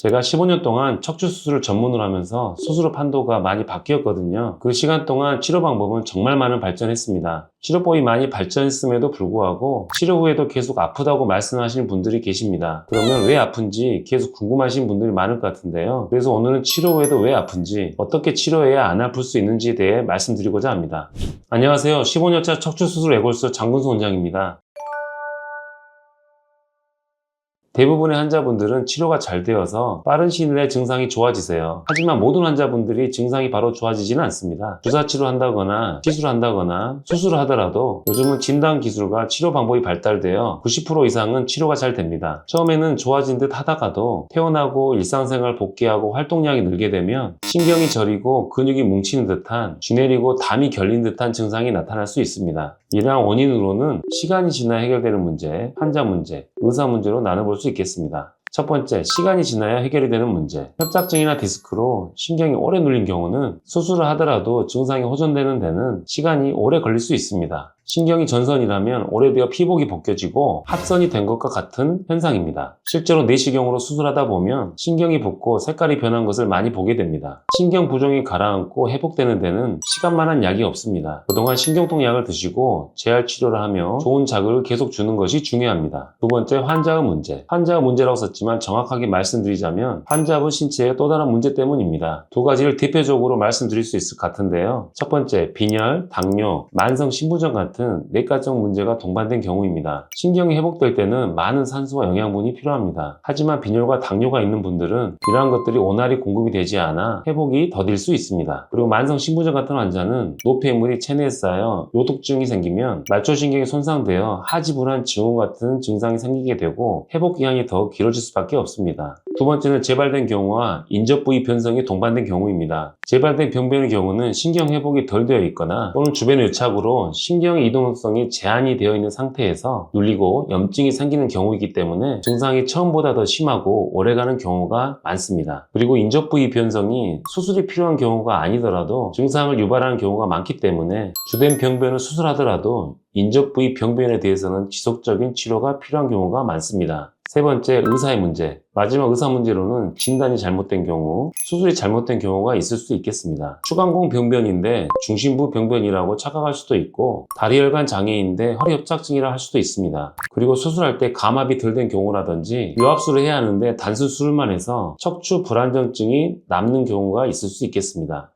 제가 15년 동안 척추 수술을 전문으로 하면서 수술 판도가 많이 바뀌었거든요. 그 시간 동안 치료 방법은 정말 많은 발전했습니다. 치료법이 많이 발전했음에도 불구하고 치료 후에도 계속 아프다고 말씀하시는 분들이 계십니다. 그러면 왜 아픈지 계속 궁금하신 분들이 많을 것 같은데요. 그래서 오늘은 치료 후에도 왜 아픈지, 어떻게 치료해야 안 아플 수 있는지에 대해 말씀드리고자 합니다. 안녕하세요. 15년차 척추수술 애골수 장근수 원장입니다. 대부분의 환자분들은 치료가 잘 되어서 빠른 시일 내에 증상이 좋아지세요. 하지만 모든 환자분들이 증상이 바로 좋아지지는 않습니다. 주사치료 한다거나 시술을 한다거나 수술을 하더라도 요즘은 진단 기술과 치료 방법이 발달되어 90% 이상은 치료가 잘 됩니다. 처음에는 좋아진 듯 하다가도 퇴원하고 일상생활 복귀하고 활동량이 늘게 되면 신경이 저리고 근육이 뭉치는 듯한 쥐내리고 담이 결린 듯한 증상이 나타날 수 있습니다. 이러한 원인으로는 시간이 지나 해결되는 문제, 환자 문제, 의사 문제로 나눠볼 수 있겠습니다. 첫 번째, 시간이 지나야 해결이 되는 문제. 협착증이나 디스크로 신경이 오래 눌린 경우는 수술을 하더라도 증상이 호전되는 데는 시간이 오래 걸릴 수 있습니다. 신경이 전선이라면 오래되어 피복이 벗겨지고 합선이 된 것과 같은 현상입니다. 실제로 내시경으로 수술하다 보면 신경이 붓고 색깔이 변한 것을 많이 보게 됩니다. 신경 부종이 가라앉고 회복되는 데는 시간만한 약이 없습니다. 그동안 신경통 약을 드시고 재활 치료를 하며 좋은 자극을 계속 주는 것이 중요합니다. 두 번째, 환자의 문제. 환자의 문제라고 썼지만 정확하게 말씀드리자면 환자분 신체의 또 다른 문제 때문입니다. 두 가지를 대표적으로 말씀드릴 수 있을 것 같은데요. 첫 번째, 빈혈, 당뇨, 만성 신부전 같은 내과적 문제가 동반된 경우입니다. 신경이 회복될 때는 많은 산소와 영양분이 필요합니다. 하지만 빈혈과 당뇨가 있는 분들은 이러한 것들이 원활히 공급이 되지 않아 회복이 더딜 수 있습니다. 그리고 만성 신부전 같은 환자는 노폐물이 체내에 쌓여 요독증이 생기면 말초신경이 손상되어 하지불안 증후 같은 증상이 생기게 되고 회복 기간이 더 길어질 수밖에 없습니다. 두 번째는 재발된 경우와 인접 부위 변성이 동반된 경우입니다. 재발된 병변의 경우는 신경 회복이 덜 되어 있거나 또는 주변의 유착으로 신경의 이동성이 제한이 되어 있는 상태에서 눌리고 염증이 생기는 경우이기 때문에 증상이 처음보다 더 심하고 오래가는 경우가 많습니다. 그리고 인접 부위 변성이 수술이 필요한 경우가 아니더라도 증상을 유발하는 경우가 많기 때문에 주된 병변을 수술하더라도 인접 부위 병변에 대해서는 지속적인 치료가 필요한 경우가 많습니다. 세 번째, 의사의 문제. 마지막 의사 문제로는 진단이 잘못된 경우, 수술이 잘못된 경우가 있을 수 있겠습니다. 추간공 병변인데 중심부 병변이라고 착각할 수도 있고 다리혈관 장애인데 허리 협착증이라 할 수도 있습니다. 그리고 수술할 때 감압이 덜 된 경우라든지 요합술을 해야 하는데 단순 수술만 해서 척추 불안정증이 남는 경우가 있을 수 있겠습니다.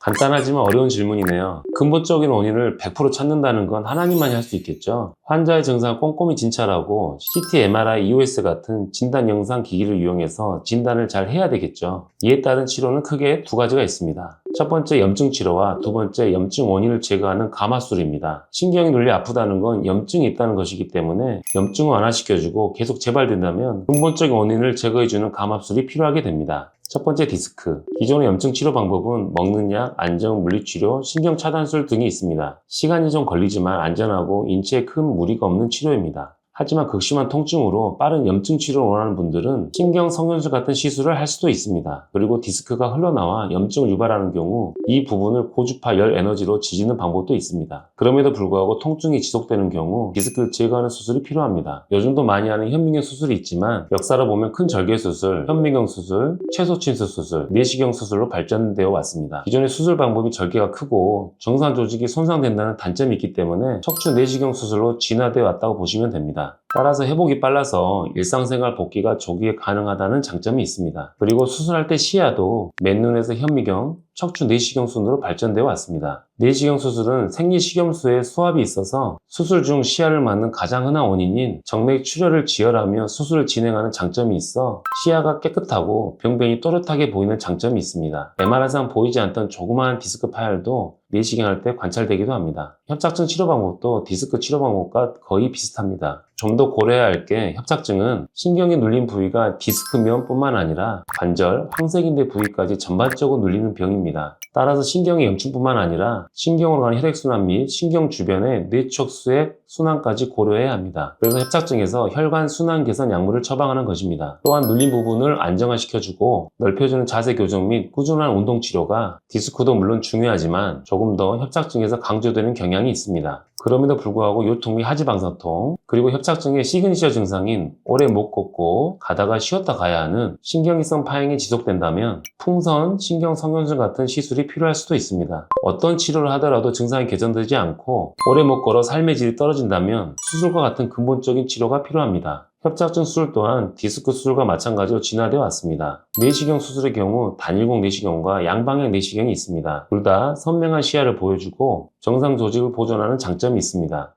간단하지만 어려운 질문이네요. 근본적인 원인을 100% 찾는다는 건 하나님만이 할 수 있겠죠. 환자의 증상을 꼼꼼히 진찰하고 CT, MRI, EOS 같은 진단 영상 기기를 이용해서 진단을 잘 해야 되겠죠. 이에 따른 치료는 크게 두 가지가 있습니다. 첫 번째, 염증 치료와 두 번째, 염증 원인을 제거하는 감압술입니다. 신경이 눌려 아프다는 건 염증이 있다는 것이기 때문에 염증을 완화시켜주고 계속 재발된다면 근본적인 원인을 제거해주는 감압술이 필요하게 됩니다. 첫 번째, 디스크. 기존의 염증 치료 방법은 먹는 약, 안정, 물리치료, 신경 차단술 등이 있습니다. 시간이 좀 걸리지만 안전하고 인체에 큰 무리가 없는 치료입니다. 하지만 극심한 통증으로 빠른 염증 치료를 원하는 분들은 신경 성형술 같은 시술을 할 수도 있습니다. 그리고 디스크가 흘러나와 염증을 유발하는 경우 이 부분을 고주파 열 에너지로 지지는 방법도 있습니다. 그럼에도 불구하고 통증이 지속되는 경우 디스크를 제거하는 수술이 필요합니다. 요즘도 많이 하는 현미경 수술이 있지만 역사로 보면 큰 절개 수술, 현미경 수술, 채소침수 수술, 내시경 수술로 발전되어 왔습니다. 기존의 수술 방법이 절개가 크고 정상 조직이 손상된다는 단점이 있기 때문에 척추 내시경 수술로 진화되어 왔다고 보시면 됩니다. 따라서 회복이 빨라서 일상생활 복귀가 조기에 가능하다는 장점이 있습니다. 그리고 수술할 때 시야도 맨눈에서 현미경, 척추 내시경 순으로 발전되어 왔습니다. 내시경 수술은 생리식염수에 수압이 있어서 수술 중 시야를 막는 가장 흔한 원인인 정맥 출혈을 지혈하며 수술을 진행하는 장점이 있어 시야가 깨끗하고 병변이 또렷하게 보이는 장점이 있습니다. MRI상 보이지 않던 조그마한 디스크 파열도 내시경 할 때 관찰되기도 합니다. 협착증 치료 방법도 디스크 치료 방법과 거의 비슷합니다. 좀 더 고려해야 할 게 협착증은 신경이 눌린 부위가 디스크면뿐만 아니라 관절, 황색인대 부위까지 전반적으로 눌리는 병입니다. 따라서 신경의 염증뿐만 아니라 신경으로 가는 혈액순환 및 신경 주변의 뇌척수의 순환까지 고려해야 합니다. 그래서 협착증에서 혈관 순환 개선 약물을 처방하는 것입니다. 또한 눌린 부분을 안정화시켜주고 넓혀주는 자세 교정 및 꾸준한 운동 치료가 디스크도 물론 중요하지만 조금 더 협착증에서 강조되는 경향이 있습니다. 그럼에도 불구하고 요통 및 하지방사통, 그리고 협착증의 시그니처 증상인 오래 못 걷고 가다가 쉬었다 가야 하는 신경이성 파행이 지속된다면 풍선, 신경성형술 같은 시술이 필요할 수도 있습니다. 어떤 치료를 하더라도 증상이 개선되지 않고 오래 못 걸어 삶의 질이 떨어진다면 수술과 같은 근본적인 치료가 필요합니다. 협착증 수술 또한 디스크 수술과 마찬가지로 진화되어 왔습니다. 내시경 수술의 경우 단일공 내시경과 양방향 내시경이 있습니다. 둘 다 선명한 시야를 보여주고 정상 조직을 보존하는 장점이 있습니다.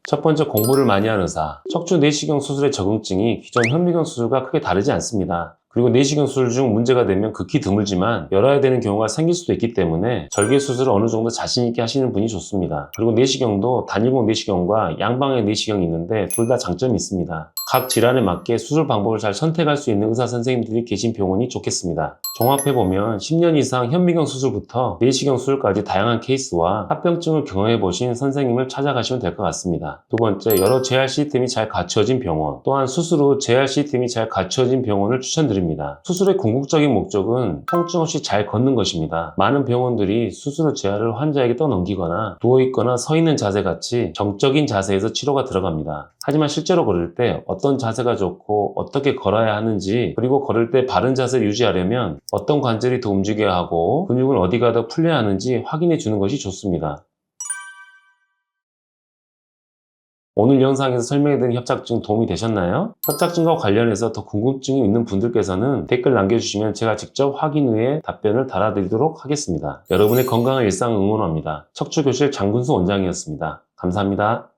첫 번째, 공부를 많이 하는 의사. 척추 내시경 수술의 적응증이 기존 현미경 수술과 크게 다르지 않습니다. 그리고 내시경 수술 중 문제가 되면 극히 드물지만 열어야 되는 경우가 생길 수도 있기 때문에 절개 수술을 어느 정도 자신 있게 하시는 분이 좋습니다. 그리고 내시경도 단일공 내시경과 양방향 내시경이 있는데 둘 다 장점이 있습니다. 각 질환에 맞게 수술 방법을 잘 선택할 수 있는 의사 선생님들이 계신 병원이 좋겠습니다. 종합해보면 10년 이상 현미경 수술부터 내시경 수술까지 다양한 케이스와 합병증을 경험해보신 선생님을 찾아가시면 될 것 같습니다. 두 번째, 여러 재활 시스템이 잘 갖춰진 병원, 또한 수술 후 재활 시스템이 잘 갖춰진 병원을 추천드립니다. 수술의 궁극적인 목적은 통증 없이 잘 걷는 것입니다. 많은 병원들이 수술 후 재활을 환자에게 떠넘기거나 누워있거나 서있는 자세 같이 정적인 자세에서 치료가 들어갑니다. 하지만 실제로 걸을 때 어떤 자세가 좋고 어떻게 걸어야 하는지, 그리고 걸을 때 바른 자세를 유지하려면 어떤 관절이 더 움직여야 하고 근육은 어디가 더 풀려야 하는지 확인해 주는 것이 좋습니다. 오늘 영상에서 설명해드린 협착증 도움이 되셨나요? 협착증과 관련해서 더 궁금증이 있는 분들께서는 댓글 남겨주시면 제가 직접 확인 후에 답변을 달아드리도록 하겠습니다. 여러분의 건강한 일상 응원합니다. 척추교실 장군수 원장이었습니다. 감사합니다.